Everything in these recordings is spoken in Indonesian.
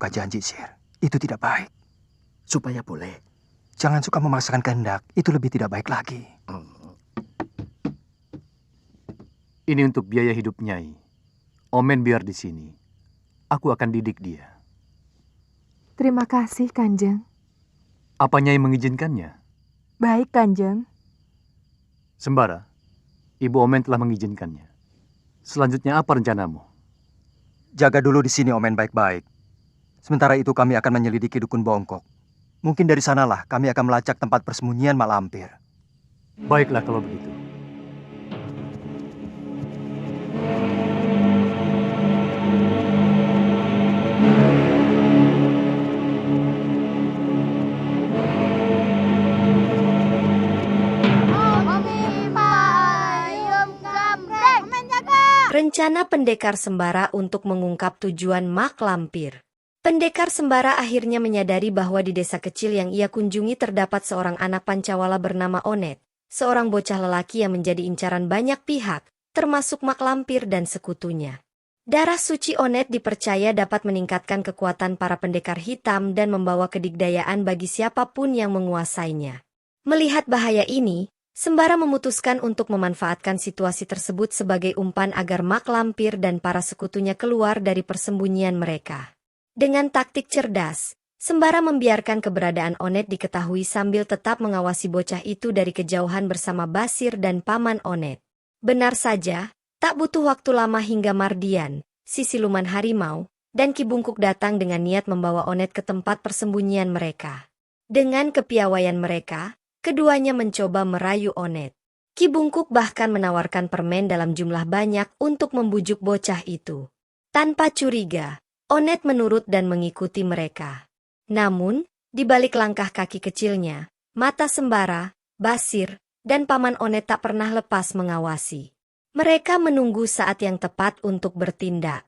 Buka janji, Sir. Itu tidak baik. Supaya boleh. Jangan suka memaksakan kehendak. Itu lebih tidak baik lagi. Ini untuk biaya hidup Nyai. Omen biar di sini. Aku akan didik dia. Terima kasih, Kanjeng. Apa Nyai mengizinkannya? Baik, Kanjeng. Sembara, Ibu Omen telah mengizinkannya. Selanjutnya apa rencanamu? Jaga dulu di sini, Omen, baik-baik. Sementara itu kami akan menyelidiki dukun bongkok. Mungkin dari sanalah kami akan melacak tempat persembunyian mak lampir. Baiklah kalau begitu. Rencana Pendekar Sembara untuk mengungkap tujuan mak lampir. Pendekar Sembara akhirnya menyadari bahwa di desa kecil yang ia kunjungi terdapat seorang anak Pancawala bernama Onet, seorang bocah lelaki yang menjadi incaran banyak pihak, termasuk mak lampir dan sekutunya. Darah suci Onet dipercaya dapat meningkatkan kekuatan para pendekar hitam dan membawa kedigdayaan bagi siapapun yang menguasainya. Melihat bahaya ini, Sembara memutuskan untuk memanfaatkan situasi tersebut sebagai umpan agar mak lampir dan para sekutunya keluar dari persembunyian mereka. Dengan taktik cerdas, Sembara membiarkan keberadaan Onet diketahui sambil tetap mengawasi bocah itu dari kejauhan bersama Basir dan paman Onet. Benar saja, tak butuh waktu lama hingga Mardian, si siluman harimau, dan Ki Bungkuk datang dengan niat membawa Onet ke tempat persembunyian mereka. Dengan kepiawaian mereka, keduanya mencoba merayu Onet. Ki Bungkuk bahkan menawarkan permen dalam jumlah banyak untuk membujuk bocah itu. Tanpa curiga, Onet menurut dan mengikuti mereka. Namun, di balik langkah kaki kecilnya, mata Sembara, Basir, dan paman Onet tak pernah lepas mengawasi. Mereka menunggu saat yang tepat untuk bertindak.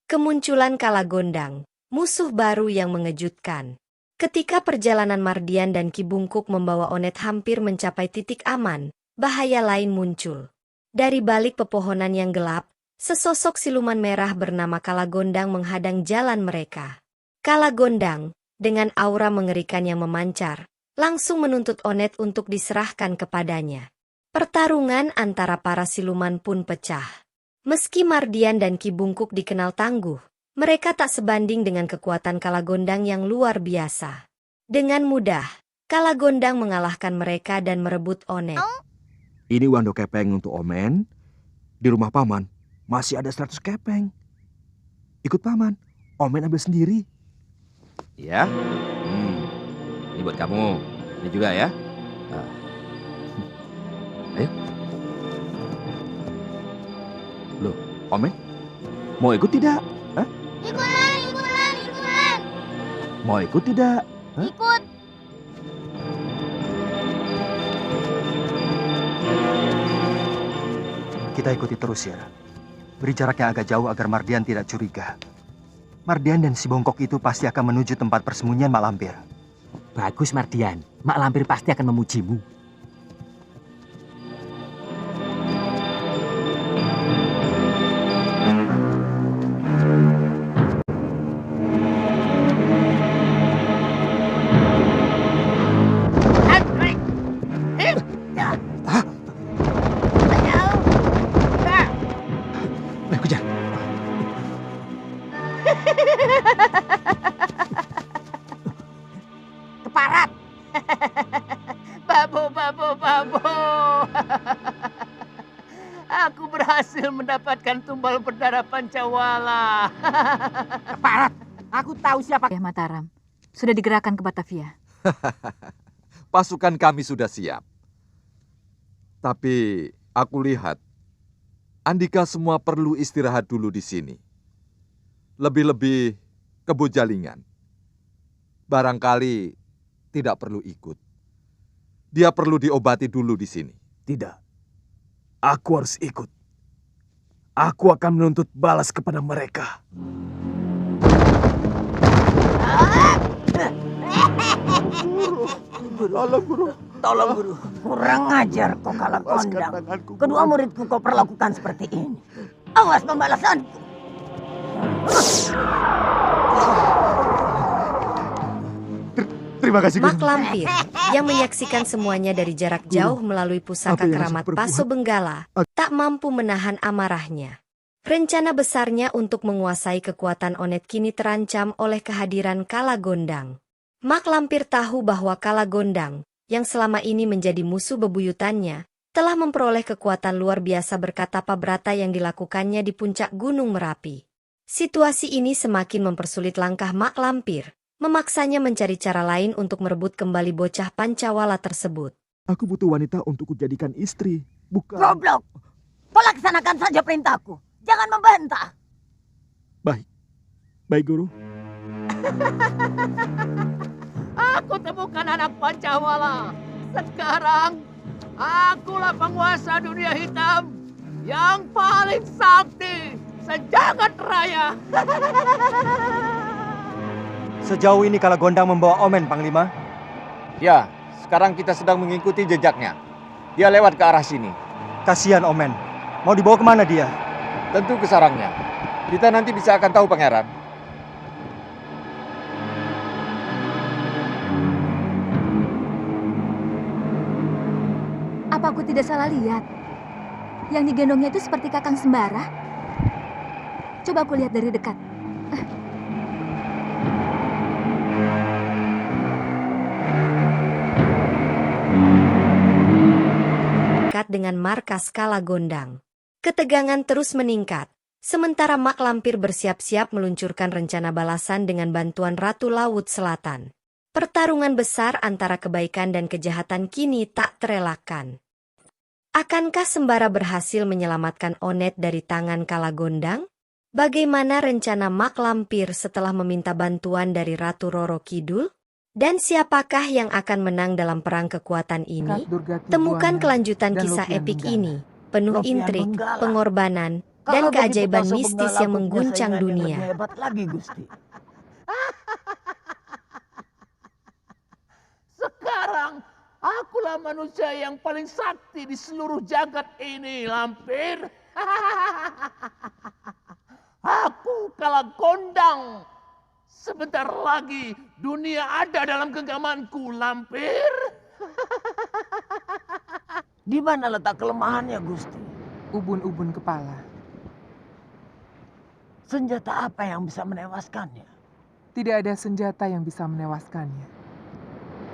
Kemunculan Kalagondang, musuh baru yang mengejutkan. Ketika perjalanan Mardian dan Ki Bungkuk membawa Onet hampir mencapai titik aman, bahaya lain muncul. Dari balik pepohonan yang gelap, sesosok siluman merah bernama Kalagondang menghadang jalan mereka. Kalagondang, dengan aura mengerikan yang memancar, langsung menuntut Onet untuk diserahkan kepadanya. Pertarungan antara para siluman pun pecah. Meski Mardian dan Ki Bungkuk dikenal tangguh, mereka tak sebanding dengan kekuatan Kalagondang yang luar biasa. Dengan mudah, Kalagondang mengalahkan mereka dan merebut Onet. Ini uang kepeng untuk Omen. Di rumah paman masih ada 100 kepeng. Ikut paman, Omen ambil sendiri. Ya, ini buat kamu. Ini juga ya. Ayo. Loh, Omen, mau ikut tidak? Hah? Ikutan. Mau ikut tidak? Hah? Ikut. Kita ikuti terus ya. Beri jarak yang agak jauh agar Mardian tidak curiga. Mardian dan si bongkok itu pasti akan menuju tempat persembunyian mak lampir. Bagus Mardian, mak lampir pasti akan memujimu. Keparat. Babo. Aku berhasil mendapatkan tumbal berdarah Pancawala. Keparat, aku tahu siapa. Ya, Mataram, sudah digerakkan ke Batavia. Pasukan kami sudah siap. Tapi aku lihat, Andika semua perlu istirahat dulu di sini. Lebih-lebih ke Bojalingan. Barangkali tidak perlu ikut. Dia perlu diobati dulu di sini. Tidak. Aku harus ikut. Aku akan menuntut balas kepada mereka. Tolong guru. Kurang ajar kau Kalagondang. Kedua muridku kau perlakukan seperti ini. Awas pembalasanku. Terima kasih, Mak Guru. Lampir yang menyaksikan semuanya dari jarak jauh melalui pusaka apa yang keramat harus Paso Benggala tak mampu menahan amarahnya. Rencana besarnya untuk menguasai kekuatan Onet kini terancam oleh kehadiran Kala Gondang. Mak Lampir tahu bahwa Kala Gondang, yang selama ini menjadi musuh bebuyutannya, telah memperoleh kekuatan luar biasa berkat tapa brata yang dilakukannya di puncak Gunung Merapi. Situasi ini semakin mempersulit langkah Mak Lampir, memaksanya mencari cara lain untuk merebut kembali bocah Pancawala tersebut. Aku butuh wanita untuk kujadikan istri, bukan... Goblok! Kau laksanakan saja perintahku. Jangan membantah. Baik, Guru. Aku temukan anak Pancawala. Sekarang, akulah penguasa dunia hitam yang paling sakti sejagat raya. Sejauh ini Kala Gondang membawa Omen, Panglima. Ya, sekarang kita sedang mengikuti jejaknya. Dia lewat ke arah sini. Kasihan Omen. Mau dibawa kemana dia? Tentu ke sarangnya. Kita nanti bisa akan tahu, Pangeran. Apa aku tidak salah lihat? Yang digendongnya itu seperti Kakang Sembara. Coba aku lihat dari dekat. Dekat dengan markas Kala Gondang. Ketegangan terus meningkat, sementara Mak Lampir bersiap-siap meluncurkan rencana balasan dengan bantuan Ratu Laut Selatan. Pertarungan besar antara kebaikan dan kejahatan kini tak terelakkan. Akankah Sembara berhasil menyelamatkan Onet dari tangan Kala Gondang? Bagaimana rencana Mak Lampir setelah meminta bantuan dari Ratu Roro Kidul? Dan siapakah yang akan menang dalam perang kekuatan ini? Temukan kelanjutan kisah epik ini, penuh intrik, pengorbanan, dan keajaiban mistis yang mengguncang dunia. Hebat lagi, Gusti. Sekarang, akulah manusia yang paling sakti di seluruh jagat ini, Lampir. Aku Kala Gondang. Sebentar lagi dunia ada dalam genggamanku, Lampir. Di mana letak kelemahannya, Gusti? Ubun-ubun kepala. Senjata apa yang bisa menewaskannya? Tidak ada senjata yang bisa menewaskannya.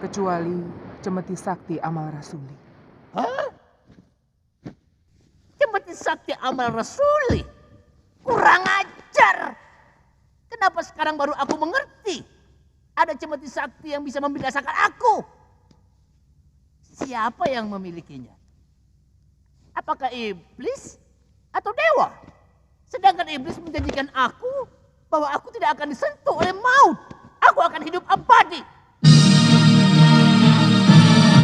Kecuali cemeti sakti amal rasuli. Hah? Cemeti sakti amal rasuli? Kurang ajar. Kenapa sekarang baru aku mengerti? Ada cemeti sakti yang bisa membinasakan aku. Siapa yang memilikinya? Apakah iblis atau dewa? Sedangkan iblis menjanjikan aku bahwa aku tidak akan disentuh oleh maut. Aku akan hidup abadi.